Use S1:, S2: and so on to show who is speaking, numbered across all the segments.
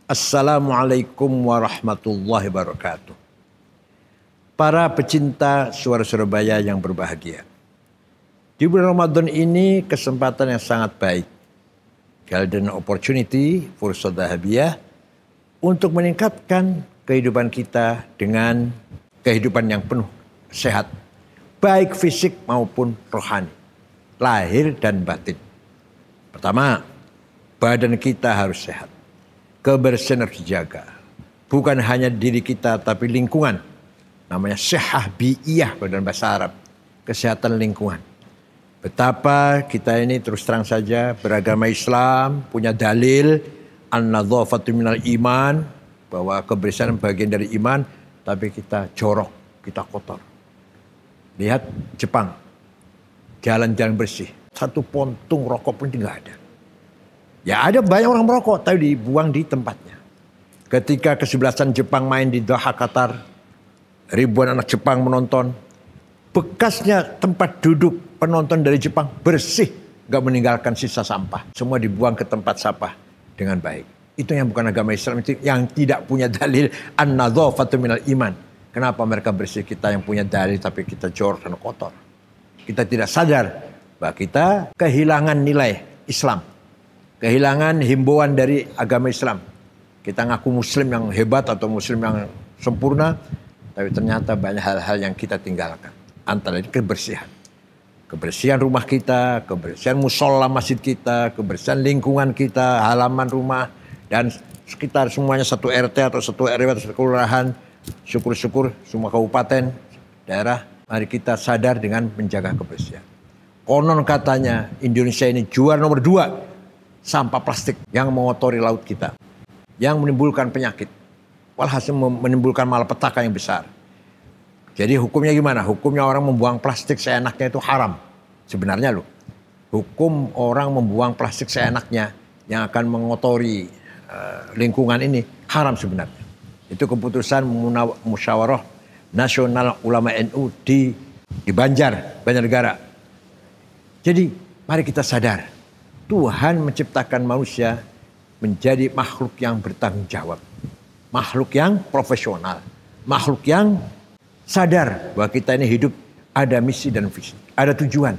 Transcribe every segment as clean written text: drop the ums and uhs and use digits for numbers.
S1: Assalamualaikum warahmatullahi wabarakatuh. Para pecinta suara Surabaya yang berbahagia. Di bulan Ramadan ini kesempatan yang sangat baik. Golden opportunity, fursat dahabiah untuk meningkatkan kehidupan kita dengan kehidupan yang penuh sehat. Baik fisik maupun rohani. Lahir dan batin. Pertama, badan kita harus sehat. Kebersihan harus dijaga. Bukan hanya diri kita tapi lingkungan. Namanya sihah bi'iyah dalam bahasa Arab. Kesehatan lingkungan. Betapa kita ini terus terang saja beragama Islam. Punya dalil. An-nadhafatu minal iman. Bahwa kebersihan bagian dari iman. Tapi kita jorok. Kita kotor. Lihat Jepang. Jalan-jalan bersih. Satu puntung rokok pun tidak ada. Ya ada banyak orang merokok, tapi dibuang di tempatnya. Ketika kesebelasan Jepang main di Doha, Qatar, ribuan anak Jepang menonton. Bekasnya tempat duduk penonton dari Jepang bersih, gak meninggalkan sisa sampah. Semua dibuang ke tempat sampah dengan baik. Itu yang bukan agama Islam, itu yang tidak punya dalil an-nadhafatu minal iman. Kenapa mereka bersih, kita yang punya dalil tapi kita jorok dan kotor. Kita tidak sadar bahwa kita kehilangan nilai Islam. Kehilangan himbauan dari agama Islam. Kita ngaku muslim yang hebat atau muslim yang sempurna. Tapi ternyata banyak hal-hal yang kita tinggalkan. Antara lain kebersihan. Kebersihan rumah kita, kebersihan musola masjid kita, kebersihan lingkungan kita, halaman rumah. Dan sekitar semuanya satu RT atau satu RW atau satu kelurahan. Syukur-syukur semua kabupaten, daerah. Mari kita sadar dengan menjaga kebersihan. Konon katanya Indonesia ini juara nomor 2. Sampah plastik yang mengotori laut kita. Yang menimbulkan penyakit. Walhasil menimbulkan malapetaka yang besar. Jadi hukumnya gimana? Hukumnya orang membuang plastik seenaknya itu haram. Sebenarnya loh. Hukum orang membuang plastik seenaknya yang akan mengotori lingkungan ini haram sebenarnya. Itu keputusan musyawarah nasional ulama NU di Banjar, Banjarnegara. Jadi mari kita sadar. Tuhan menciptakan manusia menjadi makhluk yang bertanggung jawab. Makhluk yang profesional. Makhluk yang sadar bahwa kita ini hidup ada misi dan visi. Ada tujuan.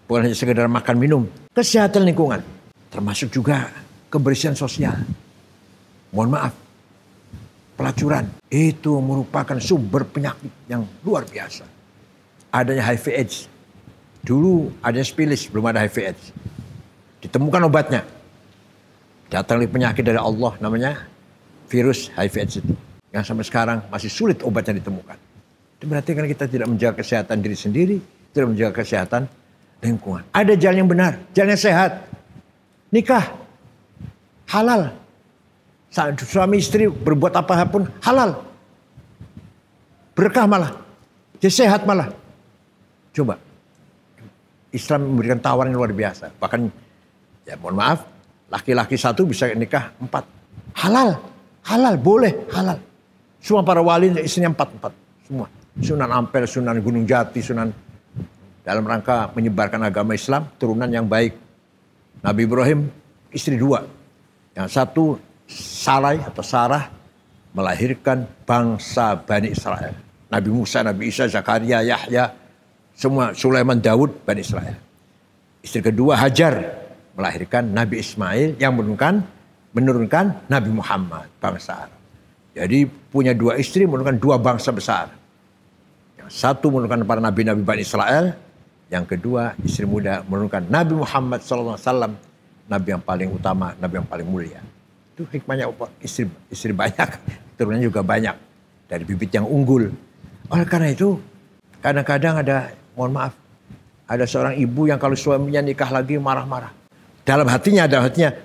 S1: Bukan hanya sekedar makan minum. Kesehatan lingkungan. Termasuk juga kebersihan sosial. Mohon maaf. Pelacuran. Itu merupakan sumber penyakit yang luar biasa. Adanya HIV AIDS. Dulu adanya spilis, belum ada HIV AIDS. Ditemukan obatnya. Datang penyakit dari Allah namanya virus HIV AIDS itu. Yang sampai sekarang masih sulit obatnya ditemukan. Itu berarti kan kita tidak menjaga kesehatan diri sendiri. Tidak menjaga kesehatan lingkungan. Ada jalan yang benar. Jalan yang sehat. Nikah. Halal. Suami istri berbuat apapun halal. Berkah malah. Jadi sehat malah. Coba. Islam memberikan tawaran yang luar biasa. Bahkan ya mohon maaf, laki-laki 1 bisa nikah 4. Halal, boleh, halal. Semua para wali istrinya 4. Semua. Sunan Ampel, Sunan Gunung Jati, Sunan dalam rangka menyebarkan agama Islam, turunan yang baik. Nabi Ibrahim istri 2. Yang satu Sarai atau Sarah melahirkan bangsa Bani Israel. Nabi Musa, Nabi Isa, Zakaria, Yahya, semua Sulaiman, Daud, Bani Israel. Istri kedua Hajar melahirkan Nabi Ismail yang menurunkan Nabi Muhammad, bangsa Arab. Jadi punya 2 istri menurunkan 2 bangsa besar. Yang satu menurunkan para nabi-nabi Bani Israel, yang kedua istri muda menurunkan Nabi Muhammad SAW, nabi yang paling utama, nabi yang paling mulia. Itu hikmahnya istri banyak, turunannya juga banyak dari bibit yang unggul. Oleh karena itu, kadang-kadang ada, mohon maaf, ada seorang ibu yang kalau suaminya nikah lagi marah-marah. Dalam hatinya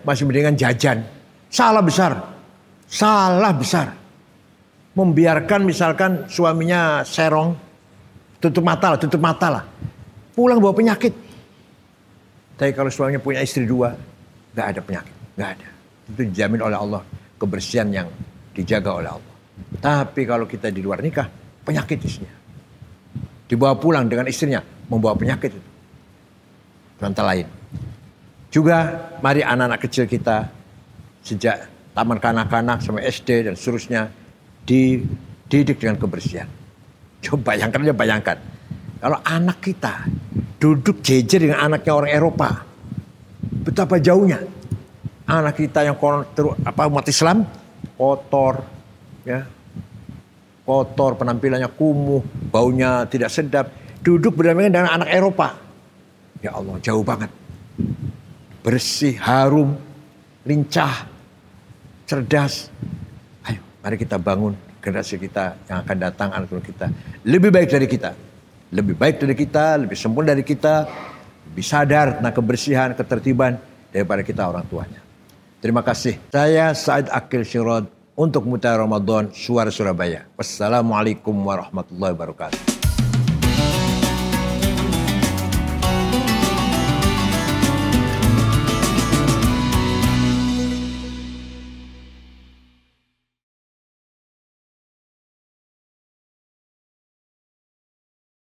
S1: masih mendingan jajan. Salah besar. Membiarkan misalkan suaminya serong, tutup mata lah. Pulang bawa penyakit. Tapi kalau suaminya punya istri 2, gak ada penyakit, gak ada. Itu dijamin oleh Allah, kebersihan yang dijaga oleh Allah. Tapi kalau kita di luar nikah, penyakit istrinya. Dibawa pulang dengan istrinya, membawa penyakit itu. Contoh lain. Juga mari anak-anak kecil kita sejak taman kanak-kanak sampai SD dan seterusnya dididik dengan kebersihan. Coba bayangkan. Kalau anak kita duduk jejer dengan anaknya orang Eropa, betapa jauhnya. Anak kita yang umat Islam kotor, ya, kotor, penampilannya kumuh, baunya tidak sedap, duduk berdampingan dengan anak Eropa. Ya Allah, jauh banget. Bersih, harum, lincah, cerdas. Ayo, mari kita bangun generasi kita yang akan datang, anak kita lebih baik dari kita. Lebih baik dari kita, lebih sempurna dari kita, lebih sadar tentang kebersihan, ketertiban daripada kita orang tuanya. Terima kasih. Saya Said Akil Sirot untuk Mutiara Ramadan Suara Surabaya. Wassalamualaikum warahmatullahi wabarakatuh.